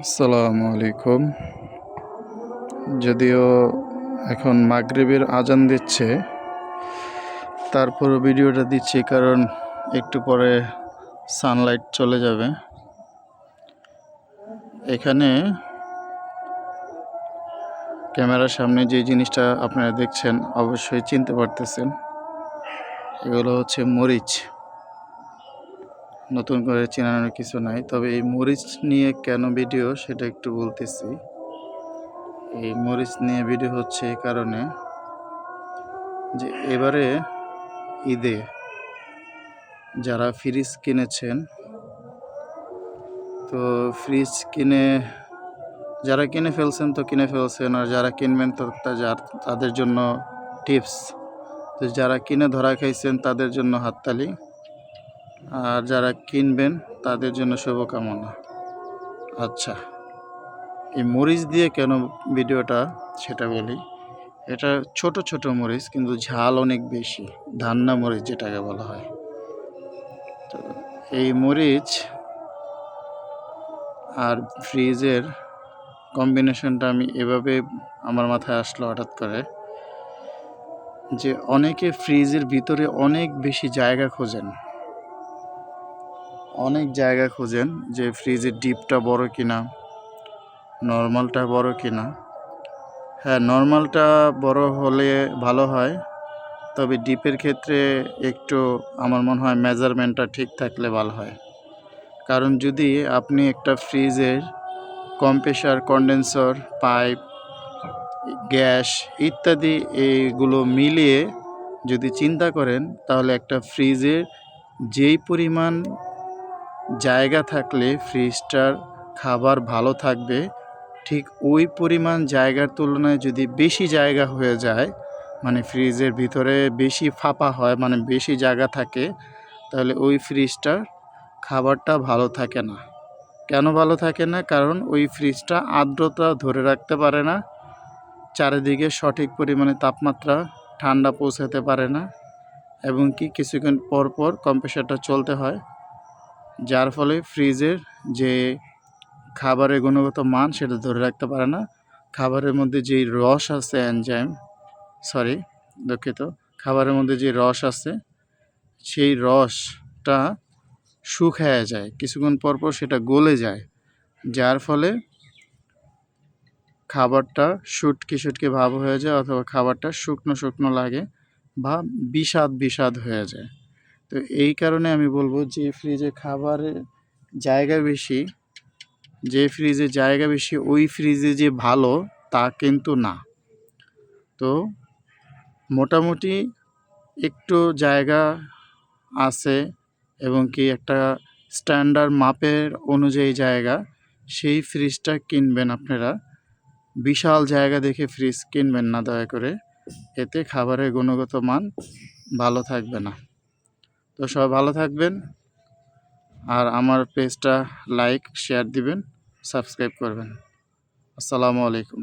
আসসালামু আলাইকুম। যদিও এখন মাগরিবের আজান দিচ্ছে, তারপরও ভিডিওটা দিচ্ছি কারণ একটু পরে সানলাইট চলে যাবে। এখানে ক্যামেরার সামনে যে জিনিসটা আপনারা দেখছেন অবশ্যই চিনতে পারতেছেন, এগুলো হচ্ছে মরিচ। নতুন করে চেনানোর কিছু নাই, তবে এই মরিচ নিয়ে কেন ভিডিও সেটা একটু বলতেছি। এই মরিচ নিয়ে ভিডিও হচ্ছে এই কারণে যে এবারে ঈদে যারা ফ্রিজ কিনেছেন, তো ফ্রিজ যারা কিনে ফেলছেন তো কিনে ফেলছেন, আর যারা কিনবেন তো তাদের জন্য টিপস। তো যারা কিনে ধরা খাইছেন তাদের জন্য হাততালি, আর যারা কিনবেন তাদের জন্য শুভকামনা। আচ্ছা, এই মরিচ দিয়ে কেন ভিডিওটা সেটা বলি। এটা ছোট ছোট মরিচ, কিন্তু ঝাল অনেক বেশি, ধান্না মরিচ যেটাকে বলা হয়। তো এই মরিচ আর ফ্রিজের কম্বিনেশনটা আমি এভাবে আমার মাথায় আসলো হঠাৎ করে, যে অনেকে ফ্রিজের ভিতরে অনেক বেশি জায়গা খোঁজেন, যে ফ্রিজের ডিপটা বড় কিনা, নর্মালটা বড় কিনা। হ্যাঁ, নর্মালটা বড় হলে ভালো হয়, তবে ডিপের ক্ষেত্রে একটু আমার মনে হয় মেজারমেন্টটা ঠিক থাকলে ভালো হয়। কারণ যদি আপনি একটা ফ্রিজের কম্প্রেসার, কন্ডেন্সার, পাইপ, গ্যাস ইত্যাদি এইগুলো মিলিয়ে যদি চিন্তা করেন, তাহলে একটা ফ্রিজের যেই পরিমাণ জায়গা থাকলে ফ্রিজটার খাবার ভালো থাকবে, ঠিক ওই পরিমাণ জায়গার তুলনায় যদি বেশি জায়গা হয়ে যায়, মানে ফ্রিজের ভিতরে বেশি ফাঁপা হয়, মানে বেশি জায়গা থাকে, তাহলে ওই ফ্রিজটার খাবারটা ভালো থাকে না। কেন ভালো থাকে না? কারণ ওই ফ্রিজটা আর্দ্রতা ধরে রাখতে পারে না, চারিদিকে সঠিক পরিমাণে তাপমাত্রা ঠান্ডা পৌঁছাতে পারে না, এবং কিছুক্ষণ পর পর কম্প্রেসারটা চলতে হয়, যার ফলে ফ্রিজের যে খাবারের গুণগত মান সেটা ধরে রাখতে পারে না। খাবারের মধ্যে যেই রস আছে, খাবারের মধ্যে যে রস আছে সেই রসটা শুকায় যায়, কিছুক্ষণ পর পর সেটা গলে যায়, যার ফলে খাবারটা শুটকি ভাব হয়ে যায়, অথবা খাবারটা শুকনো লাগে বা বিষাদ হয়ে যায়। তো এই কারণে আমি বলবো, যে ফ্রিজে জায়গা বেশি ওই ফ্রিজে যে ভালো তা কিন্তু না। তো মোটামুটি একটু জায়গা আছে এবং একটা স্ট্যান্ডার্ড মাপের অনুযায়ী জায়গা, সেই ফ্রিজটা কিনবেন আপনারা। বিশাল জায়গা দেখে ফ্রিজ কিনবেন না দয়া করে, এতে খাবারের গুণগত মান ভালো থাকবে না। তো সবাই ভালো থাকবেন, আর আমার পেজটা লাইক শেয়ার দিবেন, সাবস্ক্রাইব করবেন। আসসালামু আলাইকুম।